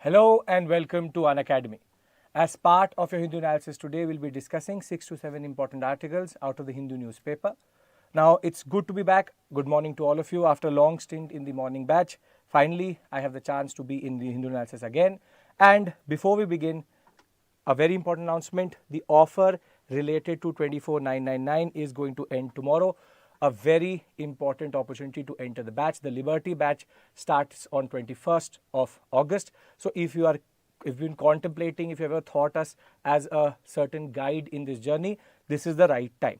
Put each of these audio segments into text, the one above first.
Hello and welcome to Unacademy. As part of your Hindu analysis today, we'll be discussing 6 to 7 important articles out of the Hindu newspaper. Now, it's good to be back. Good morning to all of you after a long stint in the morning batch. Finally, I have the chance to be in the Hindu analysis again. And before we begin, a very important announcement. The offer related to 24999 is going to end tomorrow. A very important opportunity to enter the batch. The Liberty batch starts on 21st of August. So if you've been contemplating, if you ever thought us as a certain guide in this journey, this is the right time.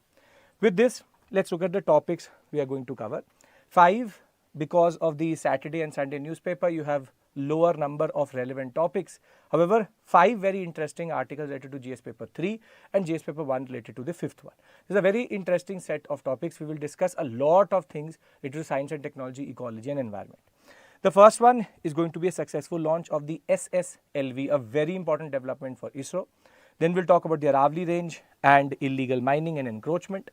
With this, let's look at the topics we are going to cover. 5, because of the Saturday and Sunday newspaper, you have lower number of relevant topics. However, 5 very interesting articles related to GS paper 3 and GS paper 1 related to the 5th one. This is a very interesting set of topics. We will discuss a lot of things related to science and technology, ecology and environment. The first one is going to be a successful launch of the SSLV, a very important development for ISRO. Then we'll talk about the Aravali range and illegal mining and encroachment.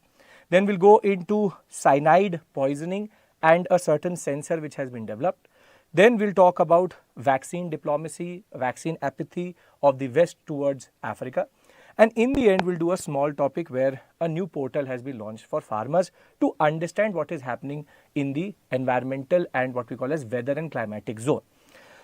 Then we'll go into cyanide poisoning and a certain sensor which has been developed. Then we'll talk about vaccine diplomacy, vaccine apathy of the West towards Africa. And in the end, we'll do a small topic where a new portal has been launched for farmers to understand what is happening in the environmental and what we call as weather and climatic zone.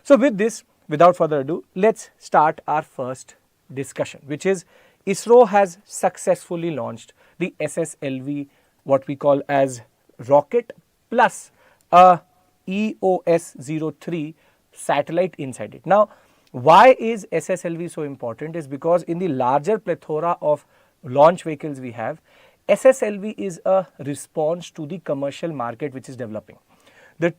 So with this, without further ado, let's start our first discussion, which is ISRO has successfully launched the SSLV, what we call as rocket plus a EOS-03 satellite inside it. Now, why is SSLV so important is because in the larger plethora of launch vehicles we have, SSLV is a response to the commercial market which is developing. The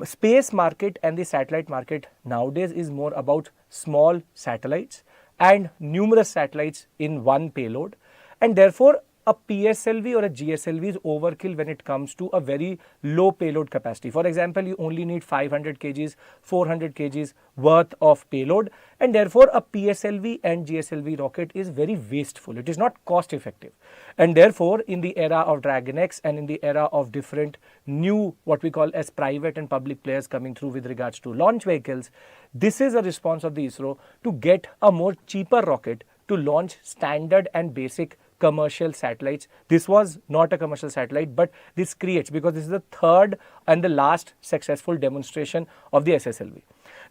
space market and the satellite market nowadays is more about small satellites and numerous satellites in one payload, and therefore a PSLV or a GSLV is overkill when it comes to a very low payload capacity. For example, you only need 500 kgs, 400 kgs worth of payload, and therefore a PSLV and GSLV rocket is very wasteful. It is not cost effective. And therefore, in the era of Dragon X and in the era of different new what we call as private and public players coming through with regards to launch vehicles, this is a response of the ISRO to get a more cheaper rocket to launch standard and basic commercial satellites. This was not a commercial satellite, but this creates, because this is the third and the last successful demonstration of the SSLV.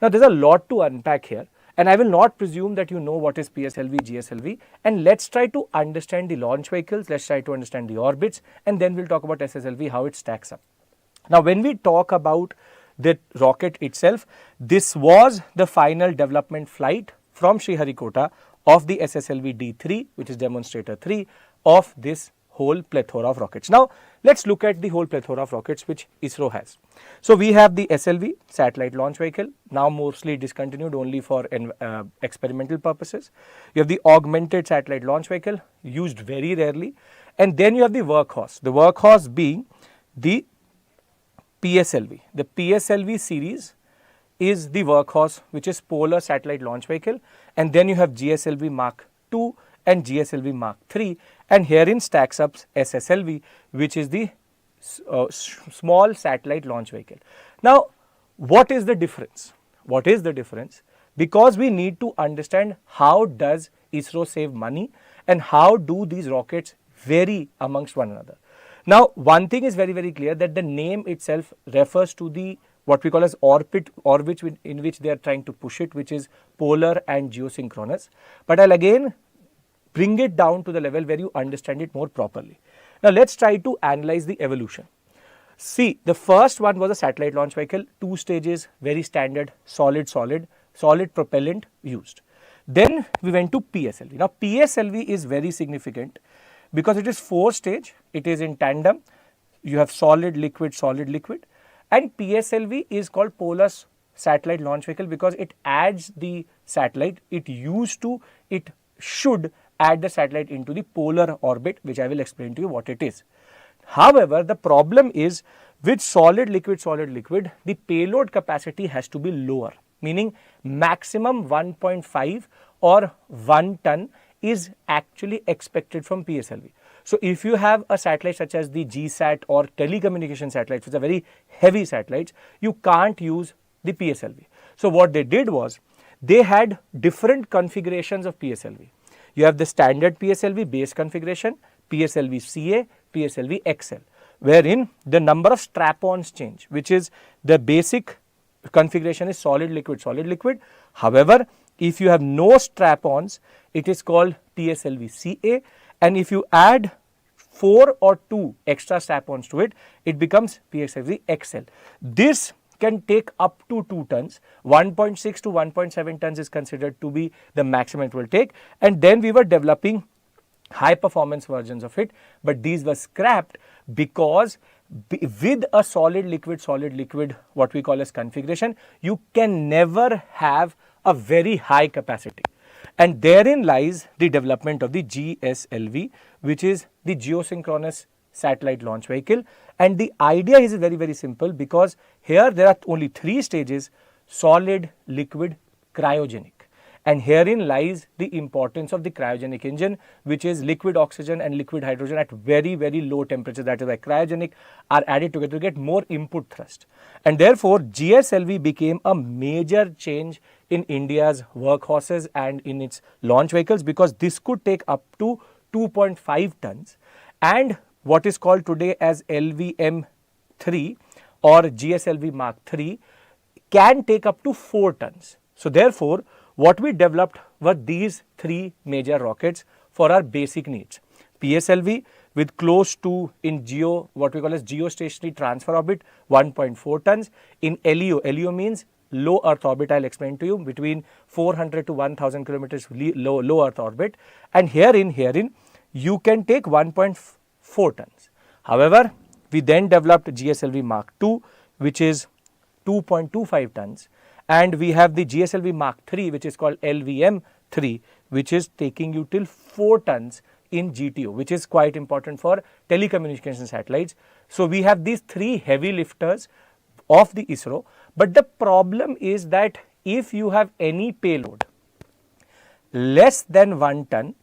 Now, there's a lot to unpack here, and I will not presume that you know what is PSLV, GSLV, and let's try to understand the launch vehicles, let's try to understand the orbits, and then we'll talk about SSLV, how it stacks up. Now, when we talk about the rocket itself, this was the final development flight from Sriharikota of the SSLV D3, which is demonstrator 3 of this whole plethora of rockets. Now, let's look at the whole plethora of rockets which ISRO has. So, we have the SLV, satellite launch vehicle, now mostly discontinued only for experimental purposes. You have the augmented satellite launch vehicle, used very rarely, and then you have the workhorse being the PSLV. The PSLV series is the workhorse, which is polar satellite launch vehicle, and then you have GSLV Mark II and GSLV Mark III, and herein stacks up SSLV, which is the small satellite launch vehicle. Now, what is the difference? What is the difference? Because we need to understand how does ISRO save money and how do these rockets vary amongst one another. Now, one thing is very, very clear, that the name itself refers to the what we call as orbit in which they are trying to push it, which is polar and geosynchronous. But I'll again bring it down to the level where you understand it more properly. Now, let's try to analyze the evolution. See, the first one was a satellite launch vehicle, 2 stages, very standard, solid propellant used. Then we went to PSLV. Now, PSLV is very significant because it is 4 stage, it is in tandem, you have solid, liquid, and PSLV is called Polar Satellite Launch Vehicle because it adds the satellite, it should add the satellite into the polar orbit, which I will explain to you what it is. However, the problem is with solid, liquid, the payload capacity has to be lower, meaning maximum 1.5 or 1 ton is actually expected from PSLV. So, if you have a satellite such as the GSAT or telecommunication satellites, which are very heavy satellites, you can't use the PSLV. So, what they did was they had different configurations of PSLV. You have the standard PSLV base configuration, PSLV CA, PSLV XL, wherein the number of strap-ons change, which is the basic configuration is solid liquid, solid liquid. However, if you have no strap-ons, it is called PSLV CA, and if you add 4 or 2 extra strap-ons to it, it becomes PSLV XL. This can take up to 2 tons, 1.6 to 1.7 tons is considered to be the maximum it will take, and then we were developing high performance versions of it, but these were scrapped because with a solid liquid what we call as configuration, you can never have a very high capacity. And therein lies the development of the GSLV, which is the geosynchronous satellite launch vehicle. And the idea is very, very simple, because here there are only 3 stages: solid, liquid, cryogenic. And herein lies the importance of the cryogenic engine, which is liquid oxygen and liquid hydrogen at very, very low temperature. That is why cryogenic are added together to get more input thrust. And therefore, GSLV became a major change in India's workhorses and in its launch vehicles, because this could take up to 2.5 tons, and what is called today as LVM3 or GSLV Mark III can take up to 4 tons. So therefore, what we developed were these 3 major rockets for our basic needs. PSLV with close to, in geo, what we call as geostationary transfer orbit, 1.4 tons. In LEO, LEO means low Earth orbit, I'll explain to you, between 400 to 1000 kilometers low Earth orbit, and herein you can take 1.4 tons. However, we then developed GSLV Mark II, which is 2.25 tons. And we have the GSLV Mark III, which is called LVM3, which is taking you till 4 tons in GTO, which is quite important for telecommunication satellites. So we have these 3 heavy lifters of the ISRO, but the problem is that if you have any payload less than 1 ton,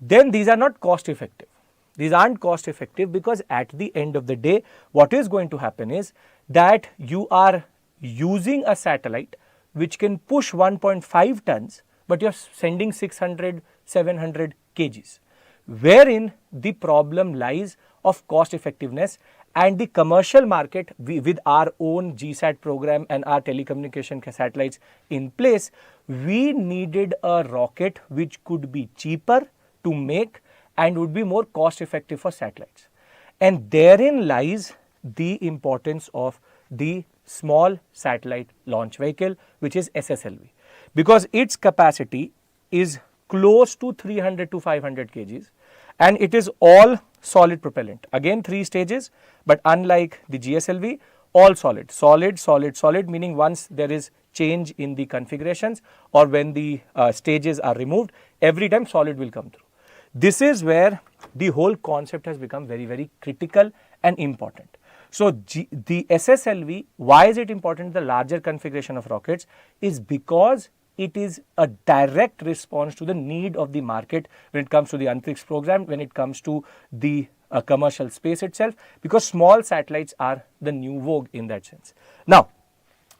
then these are not cost effective. These aren't cost effective, because at the end of the day, what is going to happen is that you are using a satellite which can push 1.5 tons, but you are sending 600, 700 kgs, wherein the problem lies of cost effectiveness. And the commercial market, with our own GSAT program and our telecommunication satellites in place, we needed a rocket which could be cheaper to make and would be more cost effective for satellites. And therein lies the importance of the small satellite launch vehicle, which is SSLV, because its capacity is close to 300 to 500 kgs, and it is all solid propellant. Again, 3 stages, but unlike the GSLV, all solid, solid, solid, solid, meaning once there is change in the configurations or when the stages are removed, every time solid will come through. This is where the whole concept has become very, very critical and important. So the SSLV, why is it important? The larger configuration of rockets is because it is a direct response to the need of the market when it comes to the Antrix program, when it comes to the commercial space itself, because small satellites are the new vogue in that sense. Now,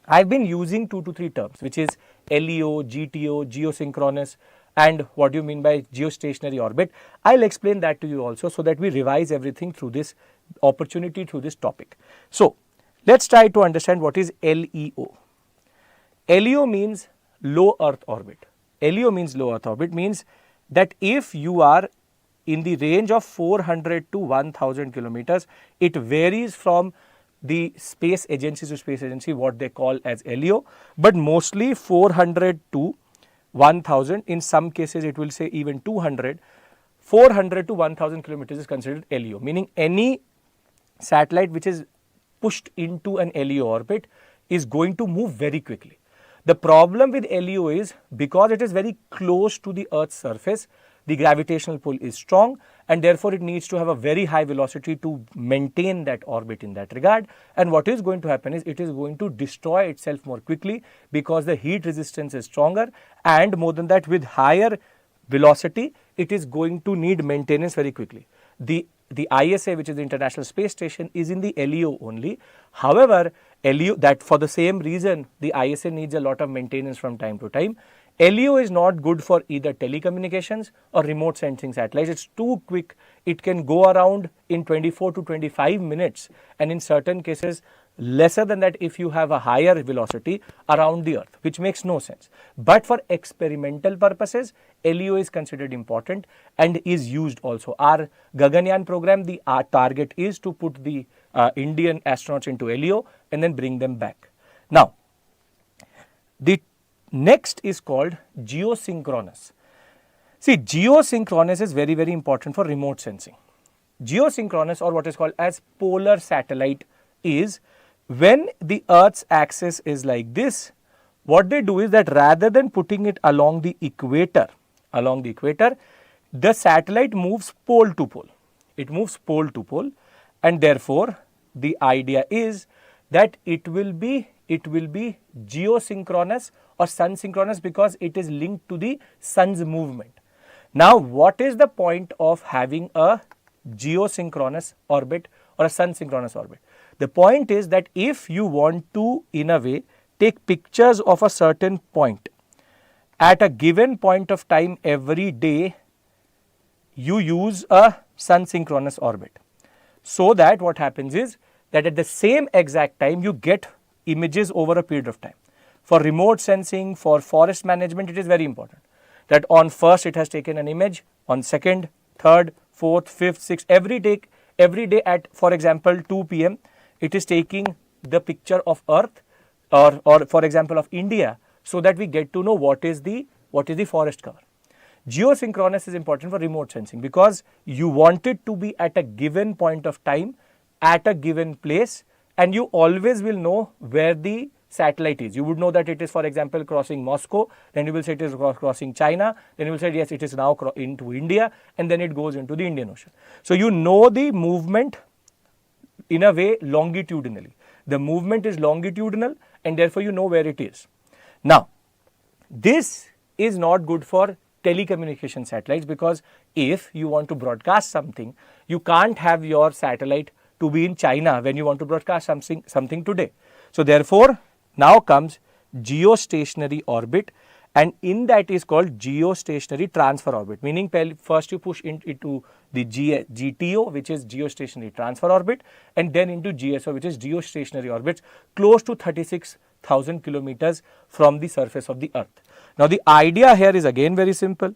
I've been using 2 to 3 terms, which is LEO, GTO, geosynchronous, and what do you mean by geostationary orbit. I'll explain that to you also, so that we revise everything through this opportunity, through this topic. So let's try to understand what is LEO. LEO means low Earth orbit. LEO means low Earth orbit, means that if you are in the range of 400 to 1000 kilometers, it varies from the space agency to space agency what they call as LEO, but mostly 400 to 1000, in some cases it will say even 200, 400 to 1000 kilometers is considered LEO, meaning any satellite which is pushed into an LEO orbit is going to move very quickly. The problem with LEO is because it is very close to the Earth's surface, the gravitational pull is strong, and therefore it needs to have a very high velocity to maintain that orbit in that regard. And what is going to happen is it is going to destroy itself more quickly because the heat resistance is stronger, and more than that, with higher velocity, it is going to need maintenance very quickly. The the ISA, which is the International Space Station, is in the LEO only. However, LEO, that for the same reason, the ISA needs a lot of maintenance from time to time. LEO is not good for either telecommunications or remote sensing satellites. It's too quick. It can go around in 24 to 25 minutes, and in certain cases lesser than that if you have a higher velocity around the Earth, which makes no sense. But for experimental purposes, LEO is considered important and is used also. Our Gaganyaan program, our target is to put the Indian astronauts into LEO and then bring them back. Now, the next is called geosynchronous. See, geosynchronous is very, very important for remote sensing. Geosynchronous, or what is called as polar satellite, is when the Earth's axis is like this. What they do is that rather than putting it along the equator, the satellite moves pole to pole. It moves pole to pole, and therefore the idea is that it will be geosynchronous or sun synchronous because it is linked to the sun's movement. Now, what is the point of having a geosynchronous orbit or a sun synchronous orbit? The point is that if you want to, in a way, take pictures of a certain point at a given point of time every day, you use a sun synchronous orbit. So that what happens is that at the same exact time you get images over a period of time. For remote sensing, for forest management, it is very important that on first it has taken an image, on second, third, fourth, fifth, sixth, every day at, for example, 2 p.m. it is taking the picture of Earth or for example of India, so that we get to know what is the forest cover. Geosynchronous is important for remote sensing because you want it to be at a given point of time, at a given place, and you always will know where the satellite is. You would know that it is, for example, crossing Moscow, then you will say it is crossing China, then you will say yes, it is now into India, and then it goes into the Indian Ocean. So you know the movement in a way longitudinally. The movement is longitudinal, and therefore you know where it is. Now, this is not good for telecommunication satellites because if you want to broadcast something, you can't have your satellite to be in China when you want to broadcast something today. So therefore, now comes geostationary orbit, and in that is called geostationary transfer orbit, meaning first you push into the GTO, which is geostationary transfer orbit, and then into GSO, which is geostationary orbits, close to 36,000 kilometers from the surface of the Earth. Now, the idea here is again very simple.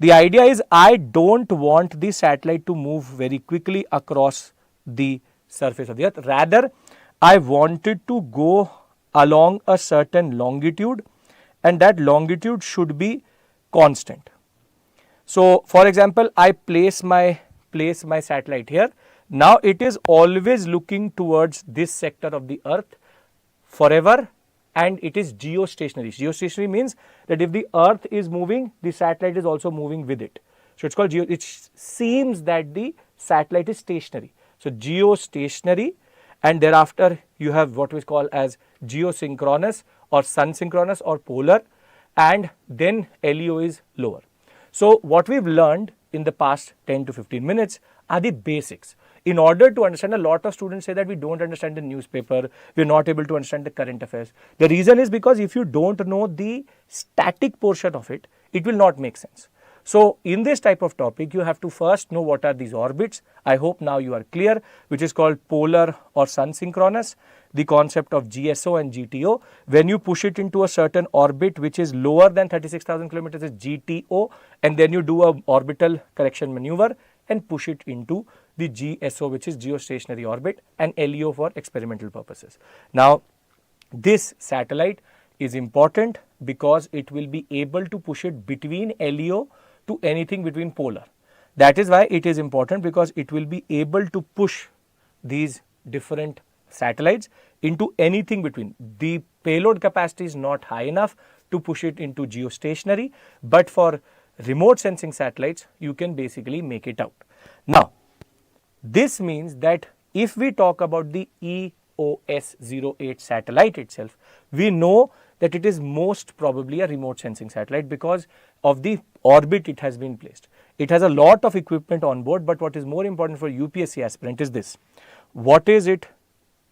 The idea is I don't want the satellite to move very quickly across the surface of the Earth. Rather, I want it to go along a certain longitude, and that longitude should be constant. So, for example, I place my satellite here. Now, it is always looking towards this sector of the Earth forever, and it is geostationary. Geostationary means that if the Earth is moving, the satellite is also moving with it. So, it's called it seems that the satellite is stationary. So, geostationary, and thereafter you have what we call as geosynchronous or sun synchronous or polar, and then LEO is lower. So, what we've learned in the past 10 to 15 minutes are the basics. In order to understand, a lot of students say that we don't understand the newspaper, we are not able to understand the current affairs. The reason is because if you don't know the static portion of it, it will not make sense. So, in this type of topic, you have to first know what are these orbits. I hope now you are clear, which is called polar or sun synchronous, the concept of GSO and GTO. When you push it into a certain orbit which is lower than 36,000 kilometers is GTO, and then you do a orbital correction maneuver and push it into the GSO, which is geostationary orbit, and LEO for experimental purposes. Now, this satellite is important because it will be able to push it between LEO to anything between polar. That is why it is important, because it will be able to push these different satellites into anything between. The payload capacity is not high enough to push it into geostationary, but for remote sensing satellites, you can basically make it out. Now, this means that if we talk about the EOS-08 satellite itself, we know that it is most probably a remote sensing satellite because of the orbit it has been placed. It has a lot of equipment on board, but what is more important for UPSC aspirant is this. What is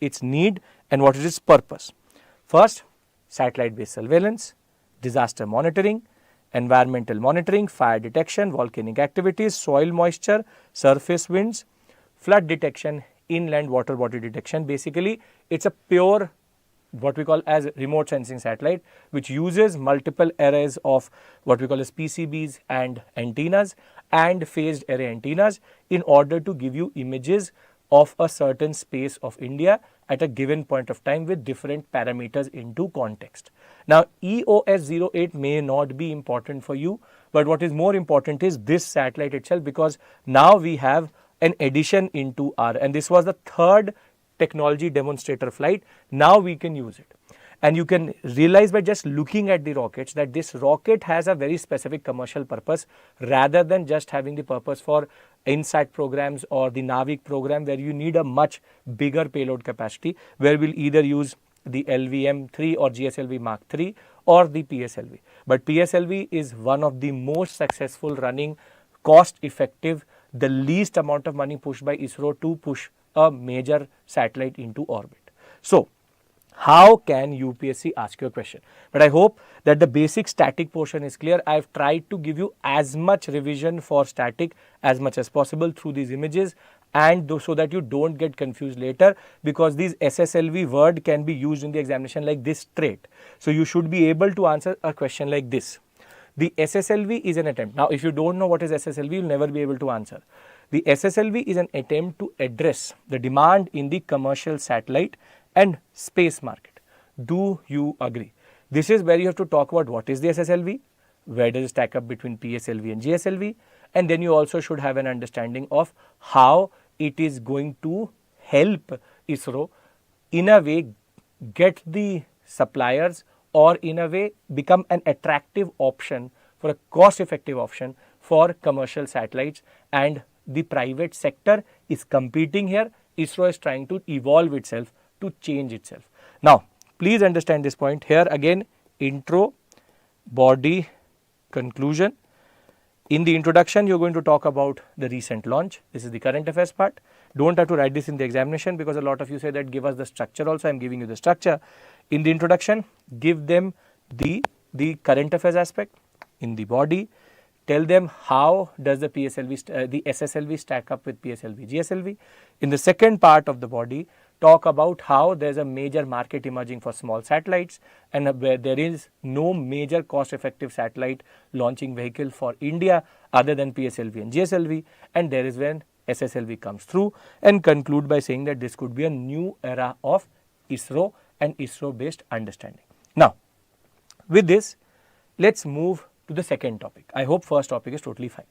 its need and what is its purpose? First, satellite based surveillance, disaster monitoring, environmental monitoring, fire detection, volcanic activities, soil moisture, surface winds, flood detection, inland water body detection. Basically, it's a pure what we call as remote sensing satellite, which uses multiple arrays of what we call as PCBs and antennas and phased array antennas in order to give you images of a certain space of India at a given point of time with different parameters into context. Now, EOS 08 may not be important for you, but what is more important is this satellite itself, because now we have an addition into our, and this was the third technology demonstrator flight. Now we can use it. And you can realize by just looking at the rockets that this rocket has a very specific commercial purpose rather than just having the purpose for INSAT programs or the Navik program where you need a much bigger payload capacity, where we'll either use the LVM3 or GSLV Mark III or the PSLV. But PSLV is one of the most successful running, cost effective, the least amount of money pushed by ISRO to push a major satellite into orbit. So, how can UPSC ask you a question? But I hope that the basic static portion is clear. I have tried to give you as much revision for static as much as possible through these images, and so that you don't get confused later, because these SSLV word can be used in the examination like this trait. So, you should be able to answer a question like this. The SSLV is an attempt. Now, if you don't know what is SSLV, you will never be able to answer. The SSLV is an attempt to address the demand in the commercial satellite and space market. Do you agree? This is where you have to talk about what is the SSLV, where does it stack up between PSLV and GSLV, and then you also should have an understanding of how it is going to help ISRO in a way get the suppliers, or in a way become an attractive option for a cost effective option for commercial satellites, and the private sector is competing here. ISRO is trying to evolve itself, to change itself. Now, please understand this point here again: intro, body, conclusion. In the introduction, you are going to talk about the recent launch. This is the current affairs part. Don't have to write this in the examination, because a lot of you say that give us the structure also. I am giving you the structure. In the introduction, give them the current affairs aspect. In the body, tell them how does the the SSLV stack up with PSLV, GSLV. In the second part of the body, talk about how there is a major market emerging for small satellites, and where there is no major cost effective satellite launching vehicle for India other than PSLV and GSLV, and there is when SSLV comes through, and conclude by saying that this could be a new era of ISRO and ISRO based understanding. Now, with this, let's move to the second topic. I hope first topic is totally fine.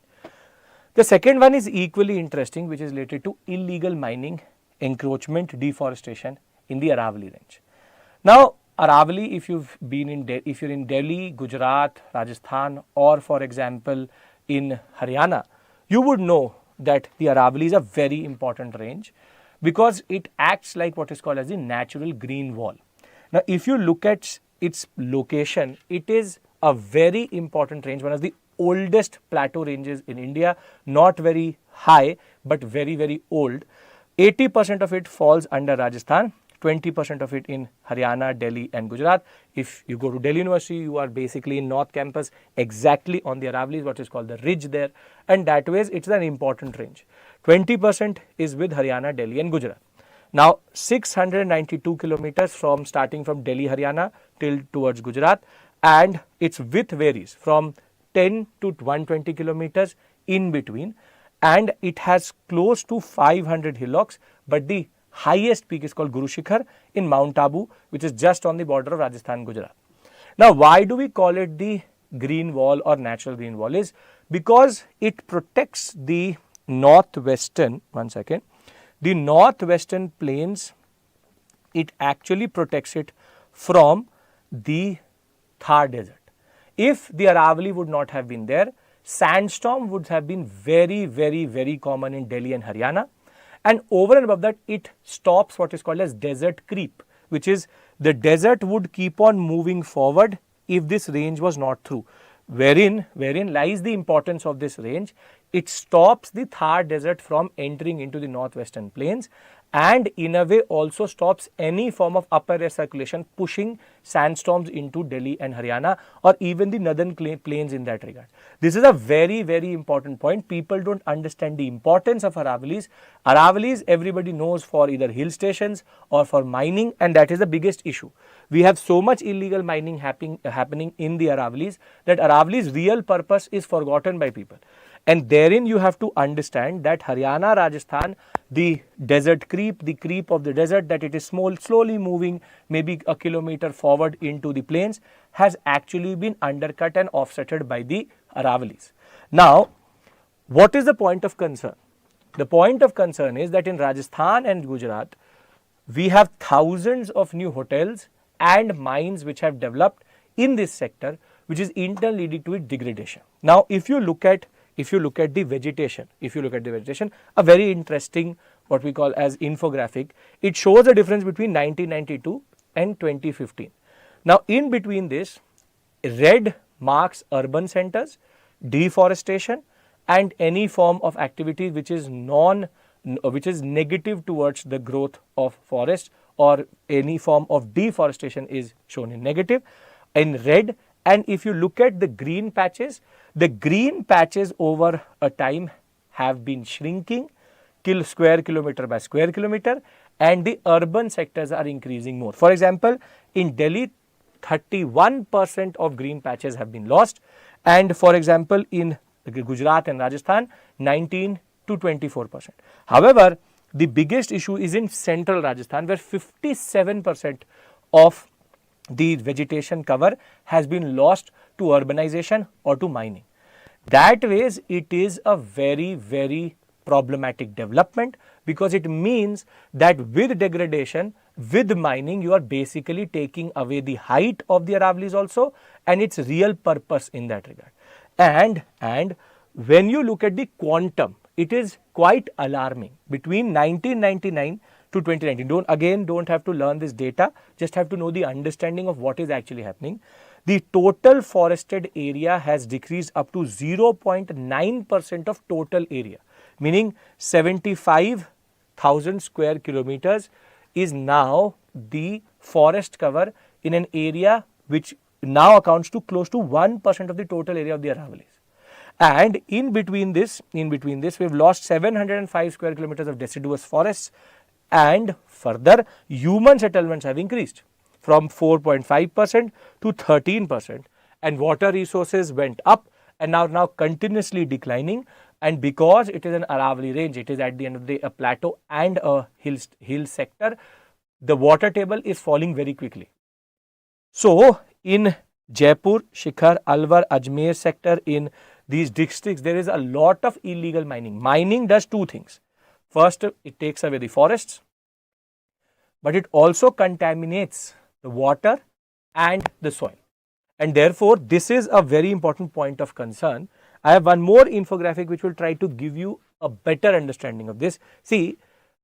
The second one is equally interesting, which is related to illegal mining, encroachment, deforestation in the Aravali range. Now, Aravali, if you've been in if you're in Delhi, Gujarat, Rajasthan, or for example in Haryana, you would know that the Aravali is a very important range, because it acts like what is called as the natural green wall. Now, if you look at its location, it is a very important range, one of the oldest plateau ranges in India, not very high, but very, very old. 80% of it falls under Rajasthan, 20% of it in Haryana, Delhi and Gujarat. If you go to Delhi University, you are basically in North Campus, exactly on the Aravali, what is called the ridge there, and that way it's an important range. 20% is with Haryana, Delhi and Gujarat. Now, 692 kilometers from starting from Delhi, Haryana till towards Gujarat, and its width varies from 10 to 120 kilometers in between, and it has close to 500 hillocks, but the highest peak is called Guru Shikhar in Mount Abu, which is just on the border of Rajasthan, Gujarat. Now, why do we call it the green wall or natural green wall? Is because it protects the northwestern, the northwestern plains. It actually protects it from the Thar desert. If the Aravali would not have been there, sandstorm would have been very, very, very common in Delhi and Haryana. And over and above that, it stops what is called as desert creep, which is the desert would keep on moving forward if this range was not through. Wherein lies the importance of this range. it stops the Thar desert from entering into the northwestern plains, and in a way also stops any form of upper air circulation pushing sandstorms into Delhi and Haryana or even the northern plains in that regard. This is a very, very important point. People don't understand the importance of Aravalis. Aravalis everybody knows for either hill stations or for mining, and that is the biggest issue. We have so much illegal mining happening in the Aravalis that Aravalis' real purpose is forgotten by people. And therein you have to understand that Haryana, Rajasthan, the desert creep, the creep of the desert, that it is slowly moving maybe a kilometer forward into the plains, has actually been undercut and offsetted by the Aravalis. Now, what is the point of concern? The point of concern is that in Rajasthan and Gujarat, we have thousands of new hotels and mines which have developed in this sector, which is in turn leading to its degradation. Now, if you look at the vegetation, a very interesting what we call as infographic, it shows the difference between 1992 and 2015. Now, in between this, red marks urban centers, deforestation, and any form of activity which is negative towards the growth of forest, or any form of deforestation is shown in negative in red. And if you look at the green patches over a time have been shrinking square kilometer by square kilometer, and the urban sectors are increasing more. For example, in Delhi, 31% of green patches have been lost, and for example, in Gujarat and Rajasthan, 19 to 24%. However, the biggest issue is in central Rajasthan, where 57% of the vegetation cover has been lost to urbanization or to mining. That ways, it is a very, very problematic development, because it means that with degradation, with mining, you are basically taking away the height of the Aravalis also and its real purpose in that regard. And when you look at the quantum, it is quite alarming. Between 1999 to 2019, don't have to learn this data, just have to know the understanding of what is actually happening. The total forested area has decreased up to 0.9% of total area, meaning 75,000 square kilometers is now the forest cover in an area which now accounts to close to 1% of the total area of the Aravalis. And in between this, we have lost 705 square kilometers of deciduous forests, and further human settlements have increased from 4.5% to 13%, and water resources went up and are now continuously declining. And because it is an Aravali range, it is at the end of the day a plateau and a hill sector, the water table is falling very quickly. So in Jaipur, Shikhar, Alwar, Ajmer sector, in these districts, there is a lot of illegal mining. Mining does two things. First, it takes away the forests, but it also contaminates the water and the soil. And therefore, this is a very important point of concern. I have one more infographic which will try to give you a better understanding of this. See,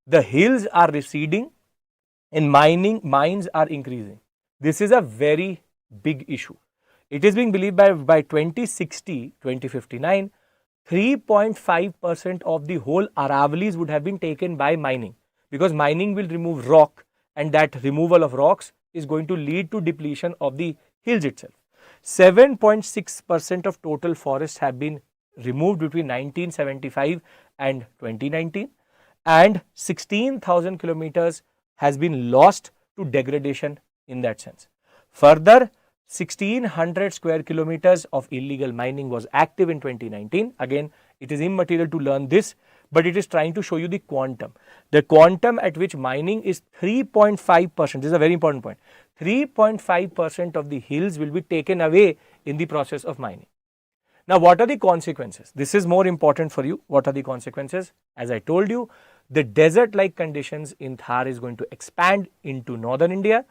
the hills are receding and mines are increasing. This is a very big issue. It is being believed by 2060, 2059, 3.5% of the whole Aravalis would have been taken by mining, because mining will remove rock, and that removal of rocks is going to lead to depletion of the hills itself. 7.6% of total forests have been removed between 1975 and 2019, and 16,000 kilometers has been lost to degradation in that sense. Further, 1600 square kilometers of illegal mining was active in 2019. Again, it is immaterial to learn this, but it is trying to show you the quantum. The quantum at which mining is 3.5%. This is a very important point. 3.5% of the hills will be taken away in the process of mining. Now, what are the consequences? This is more important for you. What are the consequences? As I told you, the desert-like conditions in Thar is going to expand into northern India.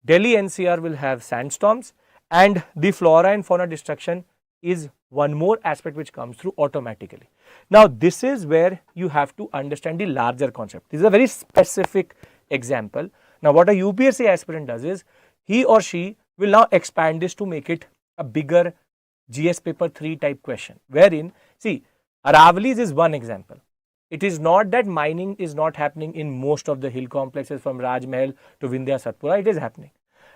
Delhi NCR will have sandstorms, and the flora and fauna destruction is one more aspect which comes through automatically. Now, this is where you have to understand the larger concept. This is a very specific example. Now, what a UPSC aspirant does is, he or she will now expand this to make it a bigger GS paper 3 type question, wherein, see, Aravalis is one example. It is not that mining is not happening in most of the hill complexes from Rajmahal to Vindhya Satpura. It is happening.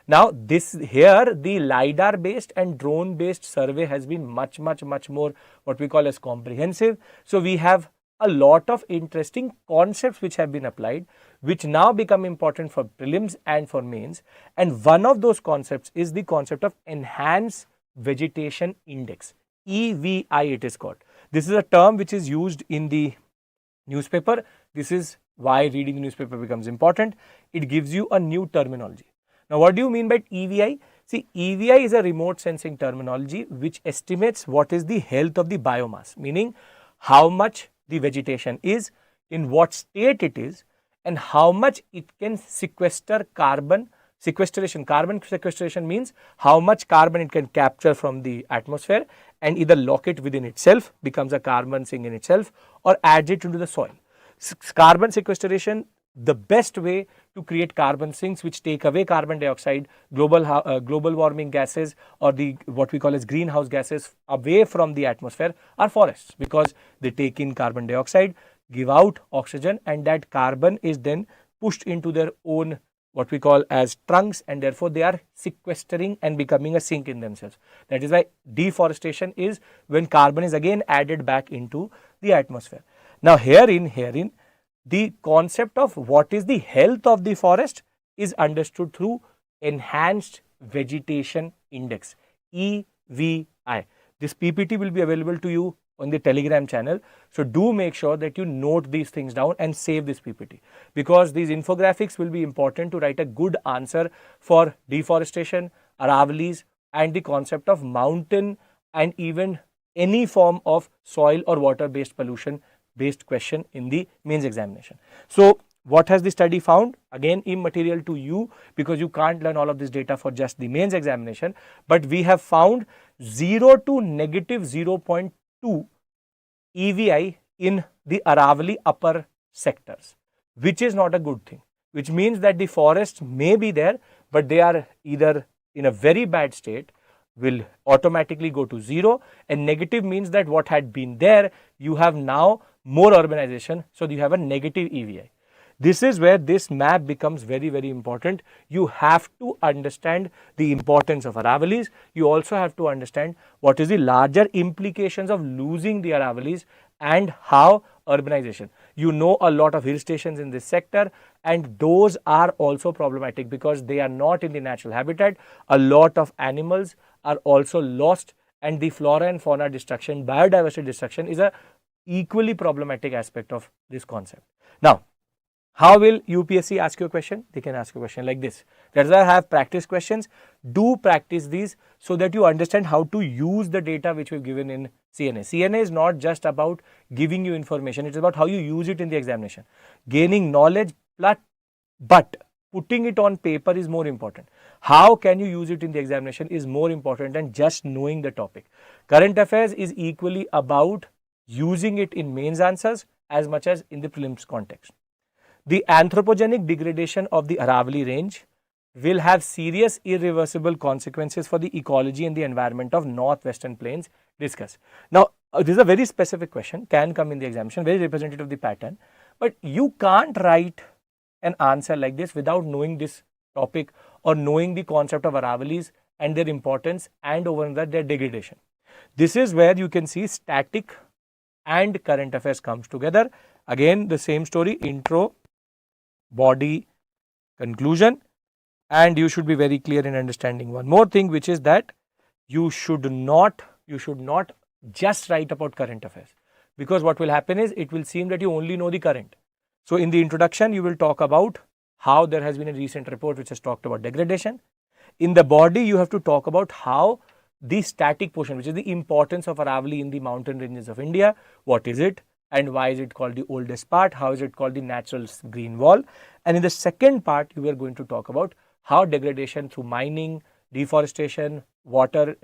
Now, this here the LiDAR based and drone based survey has been much more what we call as comprehensive. So, we have a lot of interesting concepts which have been applied, which now become important for prelims and for mains. And one of those concepts is the concept of enhanced vegetation index, EVI it is called. This is a term which is used in the newspaper. This is why reading the newspaper becomes important. It gives you a new terminology. Now, what do you mean by EVI? See, EVI is a remote sensing terminology which estimates what is the health of the biomass, meaning how much the vegetation is, in what state it is, and how much it can sequester carbon. Carbon sequestration means how much carbon it can capture from the atmosphere and either lock it within itself, becomes a carbon sink in itself, or adds it into the soil. Carbon sequestration, the best way to create carbon sinks which take away carbon dioxide, global warming gases, or the what we call as greenhouse gases away from the atmosphere, are forests, because they take in carbon dioxide, give out oxygen, and that carbon is then pushed into their own what we call as trunks, and therefore they are sequestering and becoming a sink in themselves. That is why deforestation is when carbon is again added back into the atmosphere. Now, herein the concept of what is the health of the forest is understood through enhanced vegetation index, EVI. This PPT will be available to you on the Telegram channel. So, do make sure that you note these things down and save this PPT, because these infographics will be important to write a good answer for deforestation, Aravalis, and the concept of mountain, and even any form of soil or water based pollution based question in the mains examination. So, what has the study found? Again, immaterial to you, because you can't learn all of this data for just the mains examination, but we have found 0 to negative 0.2 EVI in the Aravali upper sectors, which is not a good thing, which means that the forests may be there, but they are either in a very bad state, will automatically go to 0, and negative means that what had been there, you have now more urbanization, so you have a negative EVI. This is where this map becomes very important. You have to understand the importance of Aravalis. You also have to understand what is the larger implications of losing the Aravalis and how urbanization. You know a lot of hill stations in this sector, and those are also problematic because they are not in the natural habitat. A lot of animals are also lost, and the flora and fauna destruction, biodiversity destruction is a equally problematic aspect of this concept. Now, how will UPSC ask you a question? They can ask you a question like this. That's why I have practice questions. Do practice these so that you understand how to use the data which we've given in CNA. CNA is not just about giving you information. It's about how you use it in the examination. Gaining knowledge, but putting it on paper is more important. How can you use it in the examination is more important than just knowing the topic. Current affairs is equally about using it in mains answers as much as in the prelims context. The anthropogenic degradation of the Aravali range will have serious irreversible consequences for the ecology and the environment of northwestern plains. Discuss. Now, this is a very specific question, can come in the examination, very representative of the pattern, but you can't write an answer like this without knowing this topic or knowing the concept of Aravalis and their importance, and over that their degradation. This is where you can see static and current affairs comes together. Again, the same story, intro, body, conclusion, and you should be very clear in understanding one more thing, which is that you should not just write about current affairs, because what will happen is it will seem that you only know the current. So, in the introduction, you will talk about how there has been a recent report which has talked about degradation. In the body, you have to talk about how the static portion, which is the importance of Aravali in the mountain ranges of India, what is it, and why is it called the oldest part, how is it called the natural green wall. And in the second part, you are going to talk about how degradation through mining, deforestation, water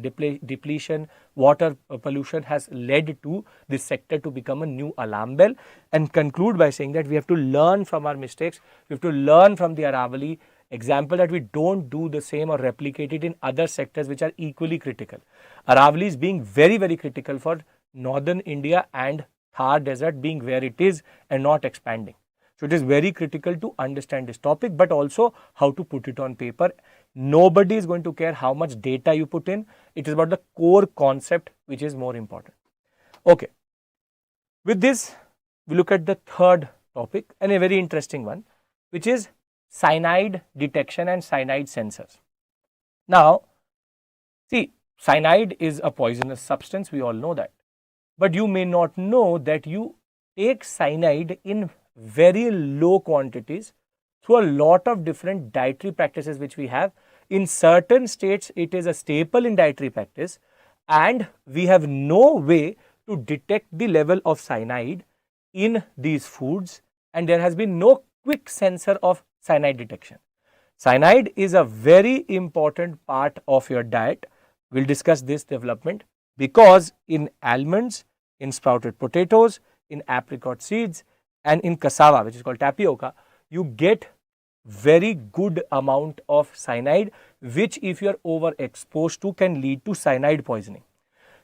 depletion, water pollution has led to this sector to become a new alarm bell, and conclude by saying that we have to learn from our mistakes, we have to learn from the Aravali example, that we don't do the same or replicate it in other sectors which are equally critical. Aravali is being very critical for northern India and Thar desert being where it is and not expanding. So it is very critical to understand this topic, but also how to put it on paper. Nobody is going to care how much data you put in. It is about the core concept which is more important. Okay. With this, we look at the third topic and a very interesting one, which is cyanide detection and cyanide sensors. Now, see, cyanide is a poisonous substance, we all know that. But you may not know that you take cyanide in very low quantities through a lot of different dietary practices which we have. In certain states, it is a staple in dietary practice, and we have no way to detect the level of cyanide in these foods, and there has been no quick sensor of cyanide detection. Cyanide is a very important part of your diet. We'll discuss this development because in almonds, in sprouted potatoes, in apricot seeds, and in cassava, which is called tapioca, you get very good amount of cyanide, which if you are overexposed to can lead to cyanide poisoning.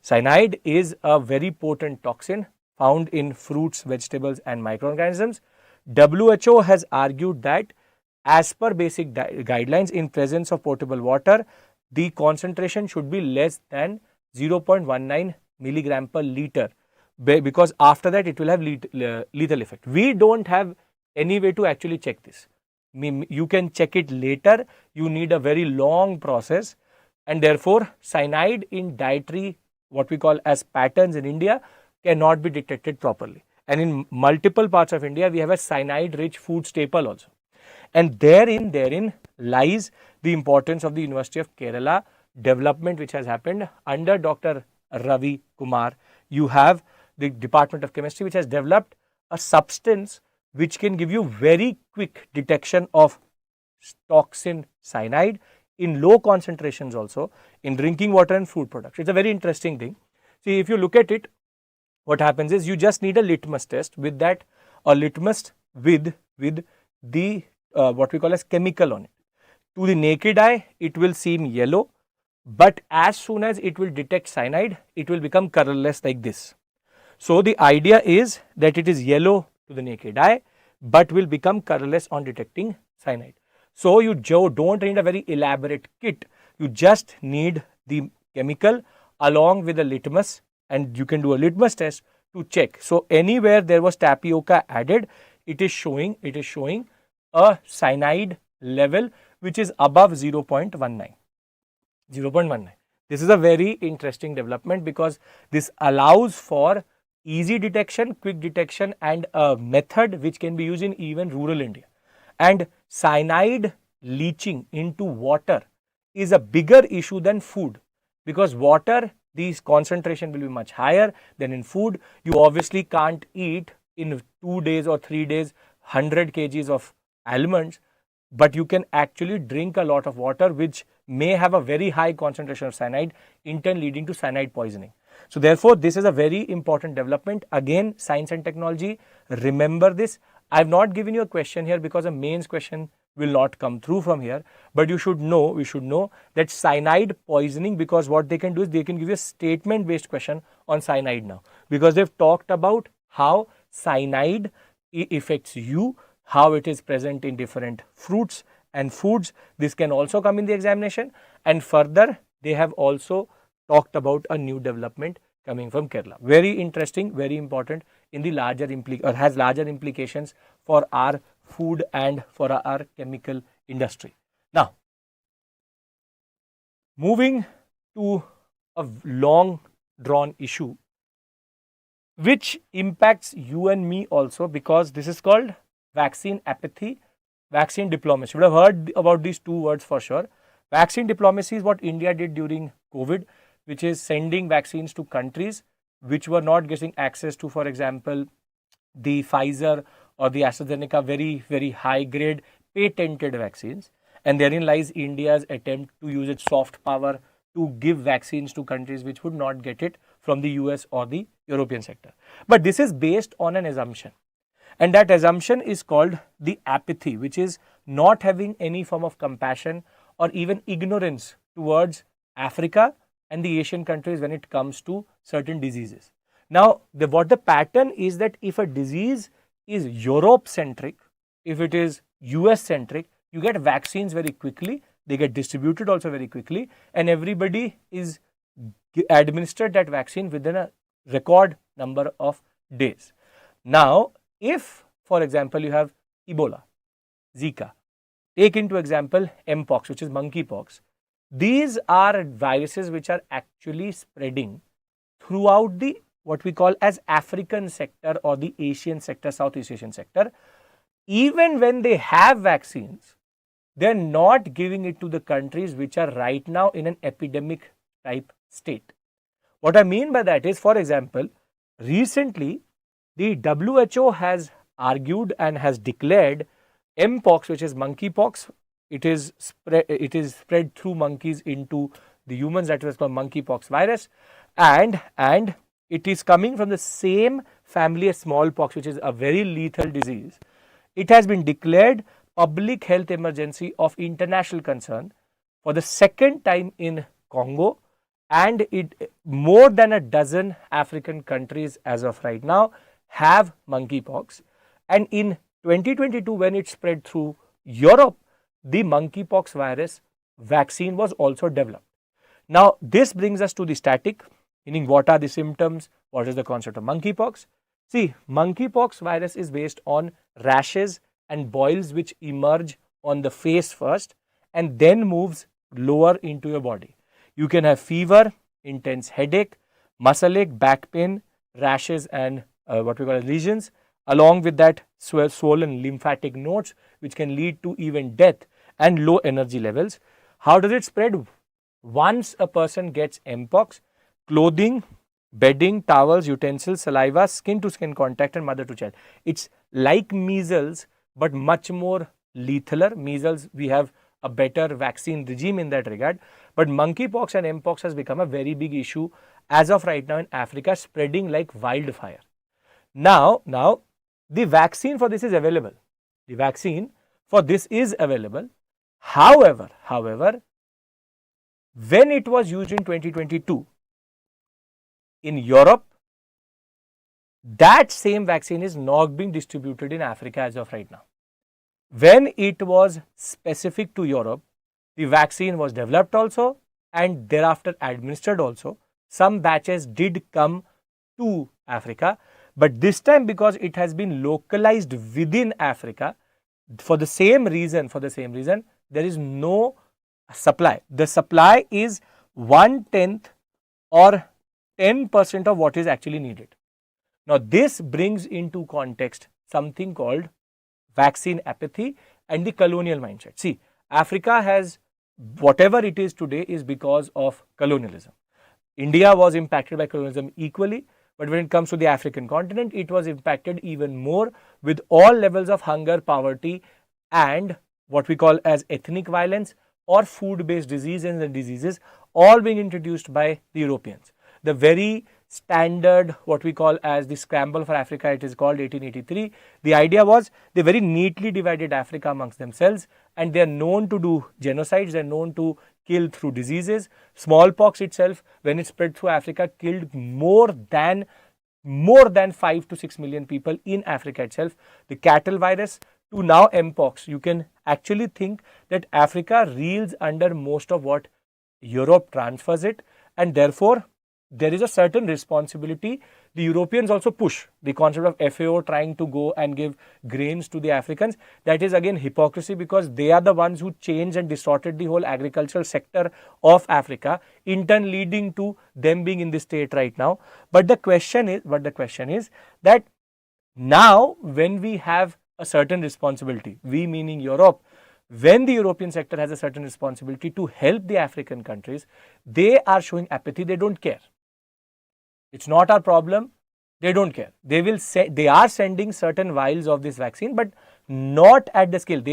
Cyanide is a very potent toxin found in fruits, vegetables and microorganisms. WHO has argued that as per basic guidelines, in presence of potable water, the concentration should be less than 0.19 milligram per liter, because after that it will have lethal effect. We don't have any way to actually check this. You can check it later. You need a very long process, and therefore cyanide in dietary, what we call as patterns in India, cannot be detected properly. And in multiple parts of India, we have a cyanide rich food staple also. And therein lies the importance of the University of Kerala development which has happened under Dr. Ravi Kumar. You have the Department of Chemistry which has developed a substance which can give you very quick detection of toxin cyanide in low concentrations also in drinking water and food products. It's a very interesting thing. See, if you look at it, what happens is you just need a litmus test with that, or litmus with the what we call as chemical on it. To the naked eye, it will seem yellow, but as soon as it will detect cyanide, it will become colorless like this. So the idea is that it is yellow to the naked eye, but will become colorless on detecting cyanide. So you don't need a very elaborate kit. You just need the chemical along with the litmus, and you can do a litmus test to check. So anywhere there was tapioca added, it is showing a cyanide level which is above 0.19. This is a very interesting development because this allows for easy detection, quick detection, and a method which can be used in even rural India. And cyanide leaching into water is a bigger issue than food, because water, these concentration will be much higher than in food. You obviously can't eat in 2 days or 3 days 100 kgs of almonds, but you can actually drink a lot of water which may have a very high concentration of cyanide, in turn leading to cyanide poisoning. So therefore, this is a very important development. Again, science and technology, remember this. I have not given you a question here because a mains question will not come through from here, but we should know that cyanide poisoning, because what they can do is they can give you a statement based question on cyanide now, because they've talked about how cyanide affects you, how it is present in different fruits and foods. This can also come in the examination, and further they have also talked about a new development coming from Kerala. Very interesting, very important in the larger has larger implications for our food and for our chemical industry. Now, moving to a long drawn issue which impacts you and me also, because this is called vaccine apathy, vaccine diplomacy. You would have heard about these two words for sure. Vaccine diplomacy is what India did during COVID, which is sending vaccines to countries which were not getting access to, for example, the Pfizer or the AstraZeneca very high grade patented vaccines. And therein lies India's attempt to use its soft power to give vaccines to countries which would not get it from the US or the European sector. But this is based on an assumption. And that assumption is called the apathy, which is not having any form of compassion or even ignorance towards Africa and the Asian countries when it comes to certain diseases. Now, what the pattern is that if a disease is Europe centric, if it is US centric, you get vaccines very quickly, they get distributed also very quickly, and everybody is administered that vaccine within a record number of days. Now, if, for example, you have Ebola, Zika, take into example Mpox, which is monkeypox. These are viruses which are actually spreading throughout the what we call as African sector or the Asian sector, Southeast Asian sector. Even when they have vaccines, they're not giving it to the countries which are right now in an epidemic type state. What I mean by that is, for example, recently the WHO has argued and has declared Mpox, which is monkeypox, it is spread through monkeys into the humans, that was called monkeypox virus, and it is coming from the same family as smallpox, which is a very lethal disease. It has been declared public health emergency of international concern for the second time in Congo, and more than a dozen African countries as of right now have monkeypox. And in 2022, when it spread through Europe, the monkeypox virus vaccine was also developed. Now, this brings us to the static, meaning what are the symptoms, what is the concept of monkeypox. See, monkeypox virus is based on rashes and boils which emerge on the face first and then moves lower into your body. You can have fever, intense headache, muscle ache, back pain, rashes and what we call lesions, along with that swollen lymphatic nodes which can lead to even death and low energy levels. How does it spread? Once a person gets Mpox, clothing, bedding, towels, utensils, saliva, skin to skin contact and mother to child. It's like measles but much more lethaler. Measles, we have a better vaccine regime in that regard, but monkeypox and Mpox has become a very big issue as of right now in Africa, spreading like wildfire. Now the vaccine for this is available. The vaccine for this is available. However, when it was used in 2022 in Europe, that same vaccine is not being distributed in Africa as of right now. When it was specific to Europe, the vaccine was developed also and thereafter administered also. Some batches did come to Africa, but this time because it has been localized within Africa, for the same reason, there is no supply. The supply is 1/10 or 10% of what is actually needed. Now, this brings into context something called vaccine apathy and the colonial mindset. See, Africa has whatever it is today is because of colonialism. India was impacted by colonialism equally, but when it comes to the African continent, it was impacted even more with all levels of hunger, poverty, and what we call as ethnic violence or food-based diseases and diseases, all being introduced by the Europeans. The very standard, what we call as the scramble for Africa, it is called 1883. The idea was they very neatly divided Africa amongst themselves, and they are known to do genocides, they are known to kill through diseases. Smallpox itself, when it spread through Africa, killed more than 5 to 6 million people in Africa itself. The cattle virus to now Mpox, you can actually think that Africa reels under most of what Europe transfers it, and therefore there is a certain responsibility. The Europeans also push the concept of FAO trying to go and give grains to the Africans. That is again hypocrisy, because they are the ones who changed and distorted the whole agricultural sector of Africa, in turn leading to them being in this state right now. But the question is that now when we have a certain responsibility, we meaning Europe, when the European sector has a certain responsibility to help the African countries, they are showing apathy. They don't care. It's not our problem. They don't care. They are sending certain vials of this vaccine, but not at the scale.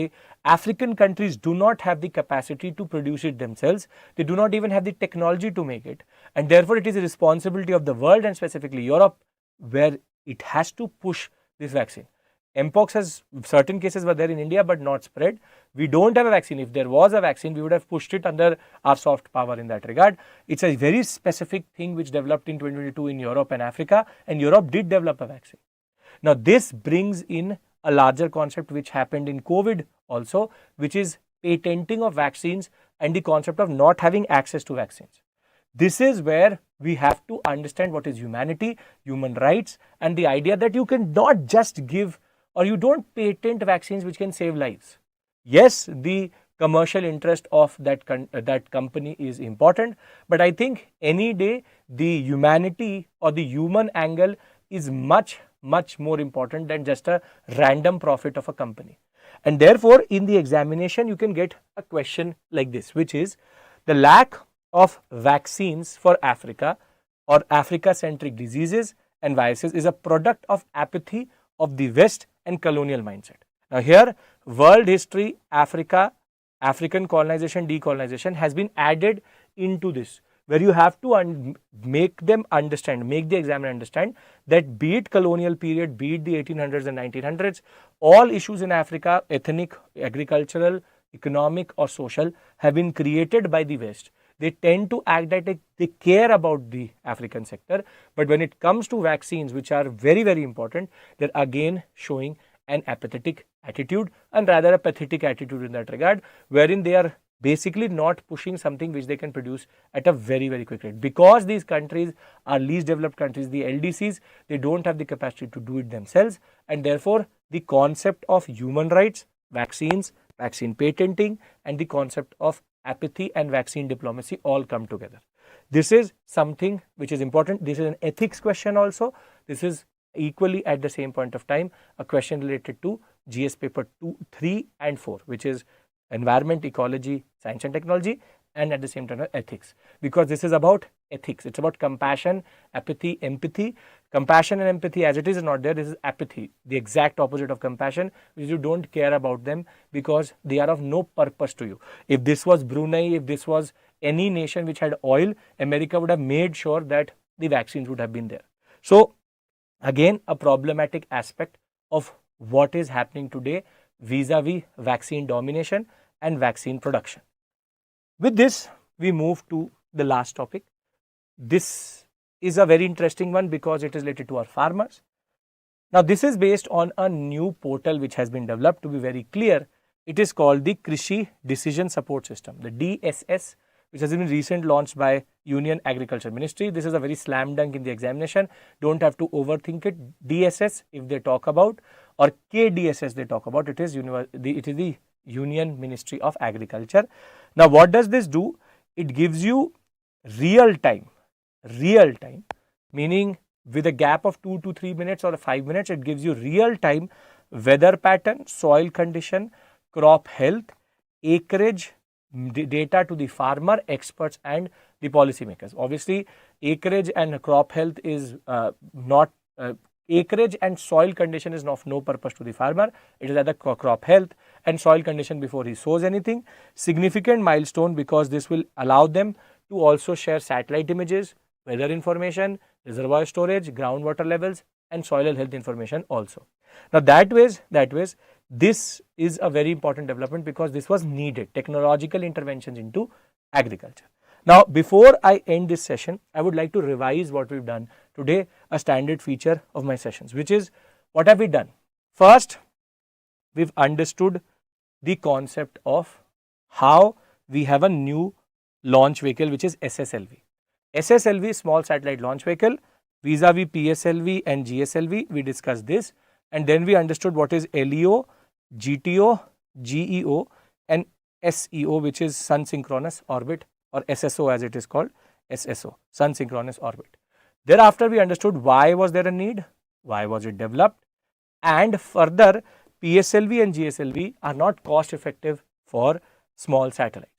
African countries do not have the capacity to produce it themselves. They do not even have the technology to make it. And therefore, it is a responsibility of the world and specifically Europe, where it has to push this vaccine. Mpox has certain cases were there in India but not spread. We don't have a vaccine. If there was a vaccine, we would have pushed it under our soft power in that regard. It's a very specific thing which developed in 2022 in Europe and Africa, and Europe did develop a vaccine. Now this brings in a larger concept which happened in COVID also, which is patenting of vaccines and the concept of not having access to vaccines. This is where we have to understand what is humanity, human rights, and the idea that you can not just give or you don't patent vaccines which can save lives. Yes, the commercial interest of that company is important, but I think any day the humanity or the human angle is much more important than just a random profit of a company. And therefore, in the examination, you can get a question like this, which is the lack of vaccines for Africa or Africa-centric diseases and viruses is a product of apathy of the West and colonial mindset. Now here, world history, Africa, African colonization, decolonization has been added into this, where you have to make them understand, make the examiner understand that be it colonial period, be it the 1800s and 1900s, all issues in Africa, ethnic, agricultural, economic or social, have been created by the West. They tend to act that they care about the African sector, but when it comes to vaccines, which are very, very important, they're again showing an apathetic attitude, and rather a pathetic attitude in that regard, wherein they are basically not pushing something which they can produce at a very, very quick rate. Because these countries are least developed countries, the LDCs, they don't have the capacity to do it themselves, and therefore the concept of human rights, vaccines, vaccine patenting, and the concept of apathy and vaccine diplomacy all come together. This is something which is important. This is an ethics question also. This is equally at the same point of time a question related to GS paper 2, 3 and 4, which is environment, ecology, science and technology, and at the same time ethics, because this is about ethics. It's about compassion, apathy, empathy. Compassion and empathy as it is not there. This is apathy, the exact opposite of compassion, which is you don't care about them because they are of no purpose to you. If this was Brunei, if this was any nation which had oil, America would have made sure that the vaccines would have been there. So again, a problematic aspect of what is happening today vis-a-vis vaccine domination and vaccine production. With this, we move to the last topic. This is a very interesting one because it is related to our farmers. Now, this is based on a new portal which has been developed. To be very clear, it is called the Krishi Decision Support System, the DSS, which has been recently launched by Union Agriculture Ministry. This is a very slam dunk in the examination. Don't have to overthink it. DSS, if they talk about, or KDSS they talk about, it is the Union Ministry of Agriculture. Now, what does this do? It gives you real time, meaning with a gap of 2 to 3 minutes or 5 minutes, it gives you real time weather pattern, soil condition, crop health, acreage data to the farmer, experts and the policymakers. Obviously, acreage and crop health is acreage and soil condition is of no purpose to the farmer. It is either crop health and soil condition before he sows anything. Significant milestone because this will allow them to also share satellite images, weather information, reservoir storage, groundwater levels and soil health information also. Now that ways, this is a very important development because this was needed, technological interventions into agriculture. Now, before I end this session, I would like to revise what we've done today, a standard feature of my sessions, which is what have we done? First, we've understood the concept of how we have a new launch vehicle, which is SSLV. SSLV, small satellite launch vehicle, vis-a-vis PSLV and GSLV, we discussed this, and then we understood what is LEO, GTO, GEO and SEO, which is Sun Synchronous Orbit, or SSO as it is called, SSO, Sun Synchronous Orbit. Thereafter, we understood why was there a need, why was it developed, and further PSLV and GSLV are not cost effective for small satellites.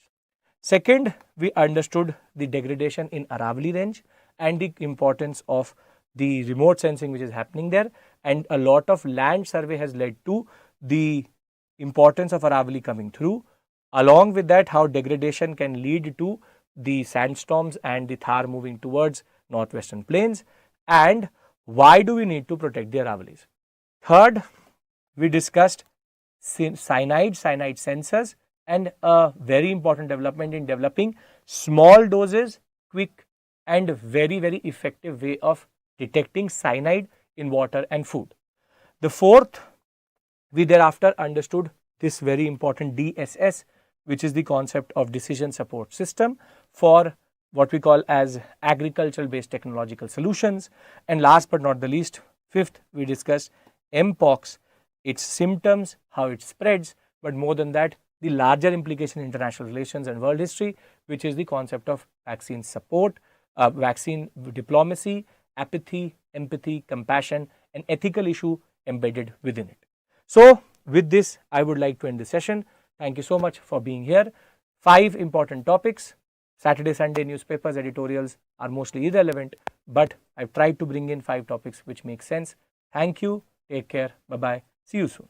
Second, we understood the degradation in Aravali range and the importance of the remote sensing which is happening there, and a lot of land survey has led to the importance of Aravali coming through. Along with that, how degradation can lead to the sandstorms and the Thar moving towards northwestern plains, and why do we need to protect the Aravalis. Third, we discussed cyanide sensors, and a very important development in developing small doses, quick and very effective way of detecting cyanide in water and food. The fourth, we thereafter understood this very important DSS, which is the concept of decision support system for what we call as agricultural based technological solutions. And last but not the least, fifth, we discussed Mpox, its symptoms, how it spreads, but more than that, the larger implication in international relations and world history, which is the concept of vaccine support, vaccine diplomacy, apathy, empathy, compassion, and ethical issue embedded within it. So, with this, I would like to end the session. Thank you so much for being here. 5 important topics. Saturday, Sunday newspapers, editorials are mostly irrelevant, but I've tried to bring in 5 topics which make sense. Thank you. Take care. Bye-bye. See you soon.